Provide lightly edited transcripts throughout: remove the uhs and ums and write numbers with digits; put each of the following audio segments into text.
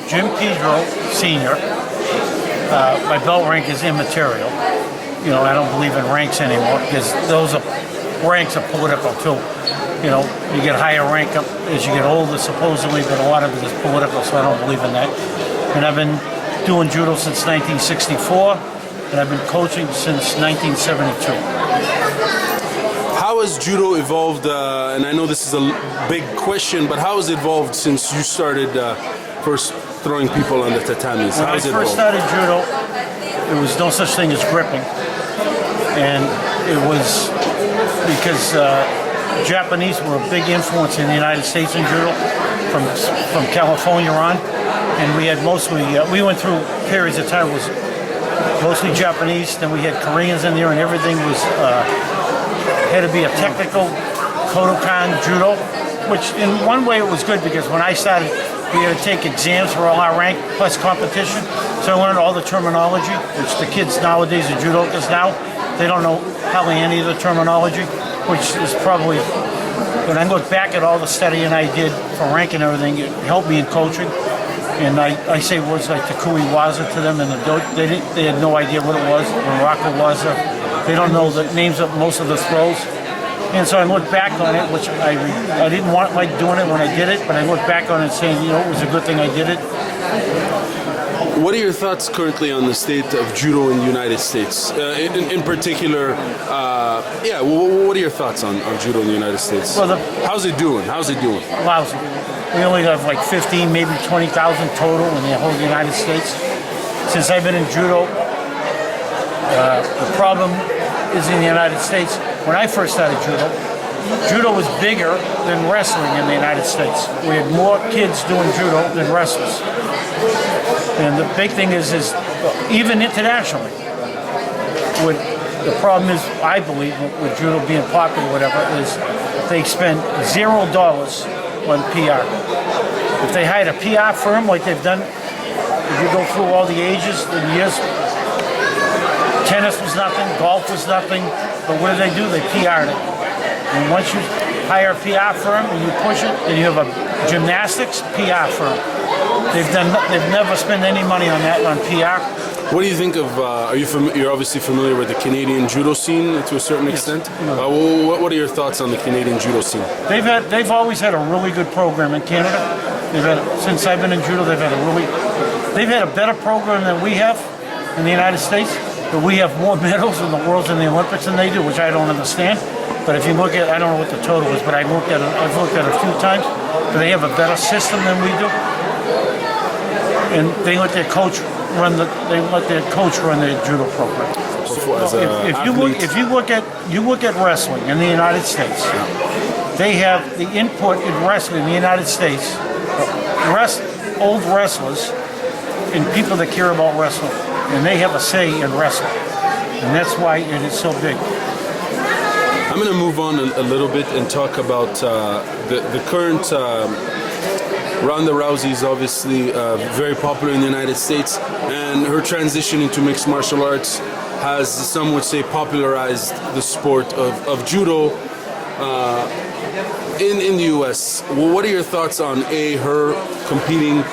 Pedro Sr. My belt rank is immaterial. You know, I don't believe in ranks anymore because those are ranks are political too. You know, you get higher rank up as you get older supposedly, but a lot of it is political, so I don't believe in that. And I've been doing judo since 1964, and I've been coaching since 1972. How has judo evolved, and I know this is a big question, but how has it evolved since you started first throwing people on the tatamis? When I first started judo, there was no such thing as gripping. And it was because Japanese were a big influence in the United States in judo from California on. And we had mostly, we went through periods of time, it was mostly Japanese, then we had Koreans in there, and everything was, had to be a technical Kodokan judo, which in one way it was good because when I started, we had to take exams for all our rank plus competition. So I learned all the terminology, which the kids nowadays, the judokas now, they don't know hardly any of the terminology, which is probably, when I look back at all the studying I did for rank and everything, it helped me in coaching. And I say words like Takui Waza to them, and they had no idea what it was. Morocco Waza, they don't know the names of most of the throws. And so I look back on it, which I didn't like doing it when I did it, but I look back on it saying, you know, it was a good thing I did it. What are your thoughts currently on the state of judo in the United States? In particular, what are your thoughts on judo in the United States? Well, how's it doing? Lousy. We only have like 15, maybe 20,000 total in the whole United States. Since I've been in judo, the problem is in the United States. When I first started judo was bigger than wrestling in the United States. We had more kids doing judo than wrestlers. And the big thing is even internationally, the problem is, I believe, with judo being popular, whatever, is they spend $0 on PR. If they hired a PR firm like they've done, if you go through all the ages and years, tennis was nothing, golf was nothing, but what do? They PR'd it. And once you hire a PR firm and you push it, then you have a gymnastics PR firm. They've never spent any money on that, on PR. What do you think of, you're obviously familiar with the Canadian judo scene to a certain extent? What are your thoughts on the Canadian judo scene? They've always had a really good program in Canada. Since I've been in judo, they've had a better program than we have in the United States, but we have more medals in the Worlds and the Olympics than they do, which I don't understand. But if you look at, I don't know what the total is, but I've looked at it a few times, but they have a better system than we do. And they let their coach run their judo program. If you look at wrestling in the United States, they have the input in wrestling in the United States, old wrestlers and people that care about wrestling, and they have a say in wrestling, and that's why it is so big. I'm going to move on a little bit and talk about the current. Ronda Rousey is obviously very popular in the United States, and her transition into mixed martial arts has, some would say, popularized the sport of judo in the U.S. Well, what are your thoughts on A, her competing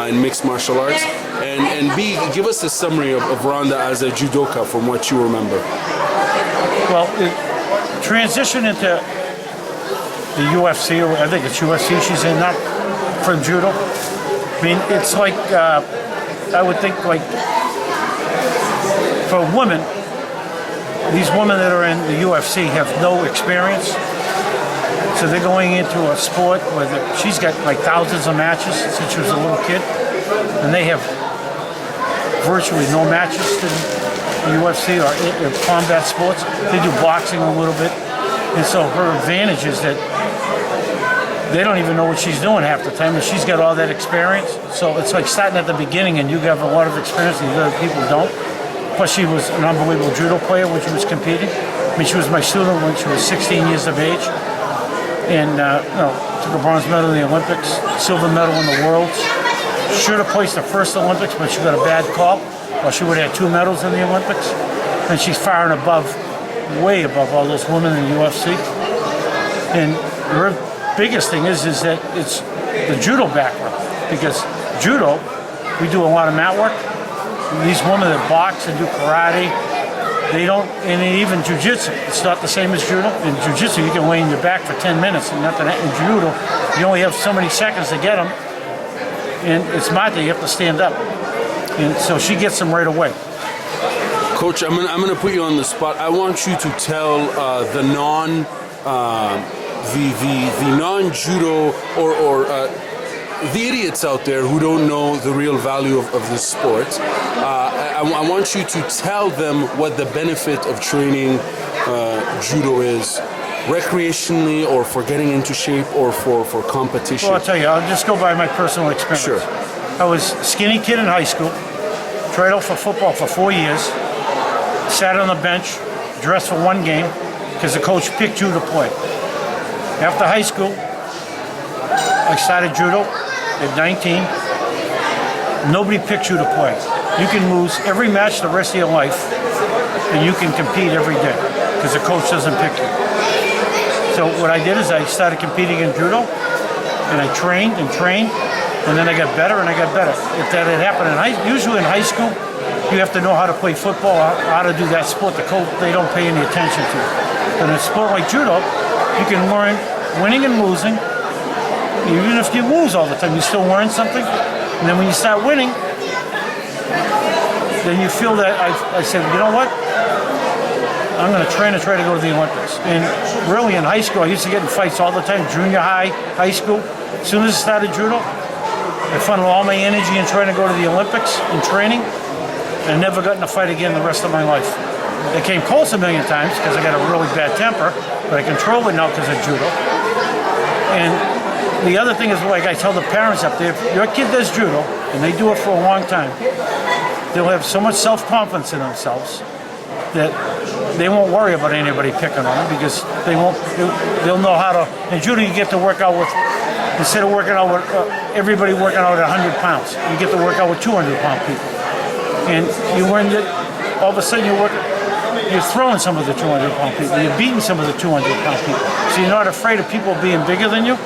in mixed martial arts, and B, give us a summary of Ronda as a judoka from what you remember? Well, transition into the UFC, or I think it's UFC she's in now, from judo. I mean, it's like, I would think like, for women, these women that are in the UFC have no experience. So they're going into a sport where she's got like thousands of matches since she was a little kid. And they have virtually no matches in the UFC or combat sports. They do boxing a little bit. And so her advantage is that they don't even know what she's doing half the time, and she's got all that experience. So it's like starting at the beginning, and you have a lot of experience, and the other people don't. Plus, she was an unbelievable judo player when she was competing. I mean, she was my student when she was 16 years of age, and took a bronze medal in the Olympics, silver medal in the Worlds. Should have placed the first Olympics, but she got a bad call. Well, she would have had 2 medals in the Olympics, and she's far and above, way above all those women in the UFC. And her biggest thing is that it's the judo background, because judo we do a lot of mat work. These women that box and do karate, they don't, and even jiu-jitsu, it's not the same as judo. In jiu-jitsu, you can lay on your back for 10 minutes, and nothing. In judo, you only have so many seconds to get them, and it's mate, you have to stand up. And so she gets them right away. Coach, I'm gonna put you on the spot. I want you to tell the non-judo or the idiots out there who don't know the real value of this sport. I want you to tell them what the benefit of training judo is, recreationally or for getting into shape or for competition. Well, I'll tell you, I'll just go by my personal experience. Sure. I was a skinny kid in high school, tried out for football for 4 years, sat on the bench, dressed for one game, because the coach picked you to play. After high school, I started judo at 19. Nobody picked you to play. You can lose every match the rest of your life, and you can compete every day, because the coach doesn't pick you. So what I did is I started competing in judo, and I trained, and then I got better and I got better. If that had happened usually in high school, you have to know how to play football, how to do that sport. The coach, they don't pay any attention to. But in a sport like judo, you can learn winning and losing. Even if you lose all the time, you still learn something. And then when you start winning, then you feel that I said, you know what? I'm going to train and try to go to the Olympics. And really in high school, I used to get in fights all the time, junior high, high school. As soon as I started judo, I funneled all my energy in trying to go to the Olympics in training. I never got in a fight again the rest of my life. I came close a million times because I got a really bad temper, but I control it now because of judo. And the other thing is, like I tell the parents up there, if your kid does judo, and they do it for a long time, they'll have so much self-confidence in themselves that they won't worry about anybody picking on them because they'll know how to. In judo, you get to work out with, instead of working out with everybody working out at 100 pounds, you get to work out with 200-pound people. And you learn that all of a sudden you're throwing some of the 200-pound people, you're beating some of the 200-pound people. So you're not afraid of people being bigger than you.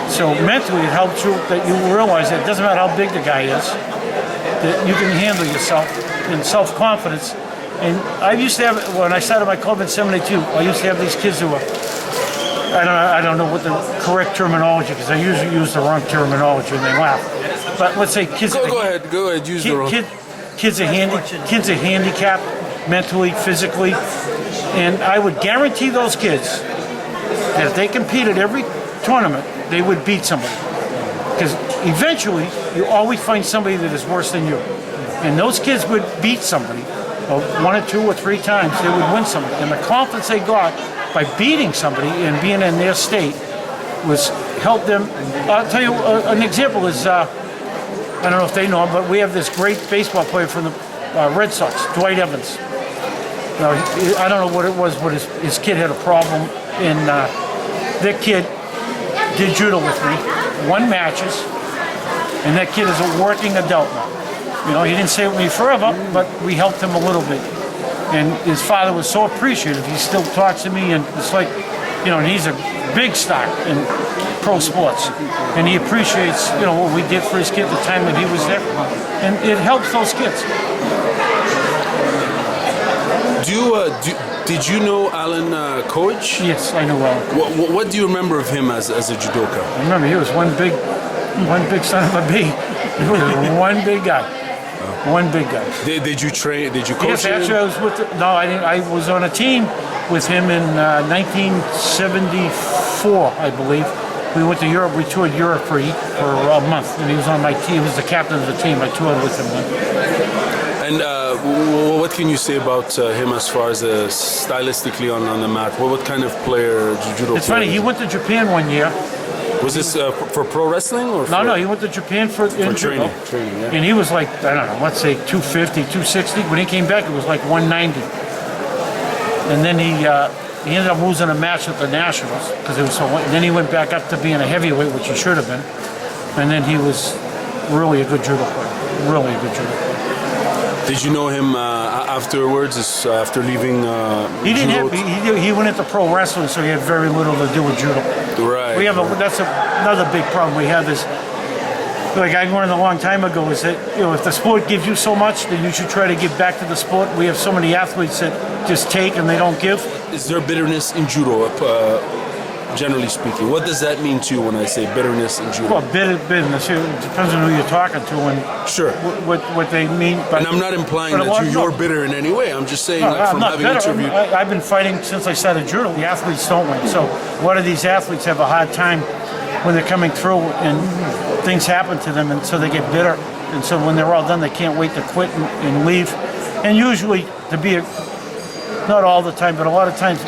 So mentally it helps you that you realize that it doesn't matter how big the guy is, that you can handle yourself and self-confidence. And I used to have, when I started my club in '72, I used to have these kids who were, I don't know what the correct terminology, because I usually use the wrong terminology and they laugh. But let's say kids. Go ahead. Use the wrong. Kids are handicapped mentally, physically, and I would guarantee those kids that if they competed every tournament, they would beat somebody. Because eventually, you always find somebody that is worse than you, and those kids would beat somebody. One or two or three times, they would win somebody, and the confidence they got by beating somebody and being in their state was help them. I'll tell you an example is. I don't know if they know him, but we have this great baseball player from the Red Sox, Dwight Evans. Now, I don't know what it was, but his kid had a problem, and that kid did judo with me, won matches, and that kid is a working adult now. You know, he didn't stay with me forever, but we helped him a little bit. And his father was so appreciative. He still talks to me, and it's like, you know, and he's a big star in pro sports, and he appreciates, you know, what we did for his kid the time that he was there, and it helps those kids. Did you know Allen Coage? Yes, I know Allen. What do you remember of him as a judoka? I remember he was one big son of a bee. He was one big guy. One big guy. Did you train? Did you coach yes, him? actually, I was with. I didn't. I was on a team with him in 1974, I believe. We went to Europe. We toured Europe for a month, and he was on my team. He was the captain of the team. I toured with him then. And what can you say about him as far as stylistically on the mat? What kind of player, judo? It's funny. He went to Japan one year. Was this for pro wrestling or? No. He went to Japan for training. Yeah. And he was like, I don't know, let's say 250, 260. When he came back, it was like 190. And then he ended up losing a match at the Nationals because it was so. And then he went back up to being a heavyweight, which he should have been. And then he was really a good judo player. Really a good judo player. Did you know him afterwards? After leaving? He didn't have. He went into pro wrestling, so he had very little to do with judo. Right. That's another big problem we have is like I learned a long time ago, is that if the sport gives you so much, then you should try to give back to the sport. We have so many athletes that just take and they don't give. Is there bitterness in judo, generally speaking? What does that mean to you when I say bitterness in judo? Well, bitterness. It depends on who you're talking to and Sure. what they mean. But, And I'm not implying that you're bitter in any way. I'm just saying, no, like, from I'm not having bitter. interviewed. I've been fighting since I started judo. The athletes don't win. So a lot of these athletes have a hard time when they're coming through and things happen to them, and so they get bitter. And so when they're all done, they can't wait to quit and leave. And usually, not all the time, but a lot of times,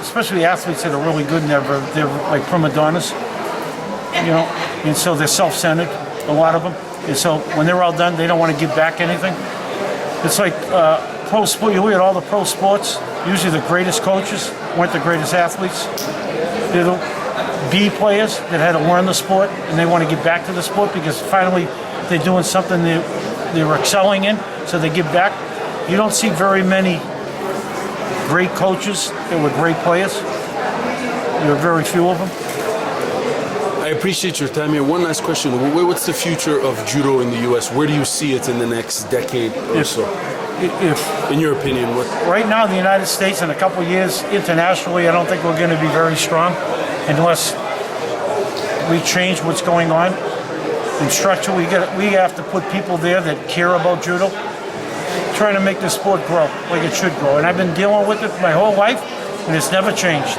especially athletes that are really good and they're like prima donnas, and so they're self-centered, a lot of them. And so when they're all done, they don't want to give back anything. It's like pro sport. You look at all the pro sports, usually the greatest coaches weren't the greatest athletes. They're the B players that had to learn the sport and they want to give back to the sport because finally they're doing something they're excelling in, so they give back. You don't see very many great coaches that were great players. There are very few of them. I appreciate your time here. One last question. What's the future of judo in the U.S.? Where do you see it in the next decade or so? In your opinion, what? Right now in the United States, in a couple of years, internationally, I don't think we're going to be very strong unless we change what's going on. In structure, we have to put people there that care about judo, trying to make the sport grow like it should grow. And I've been dealing with it my whole life, and it's never changed.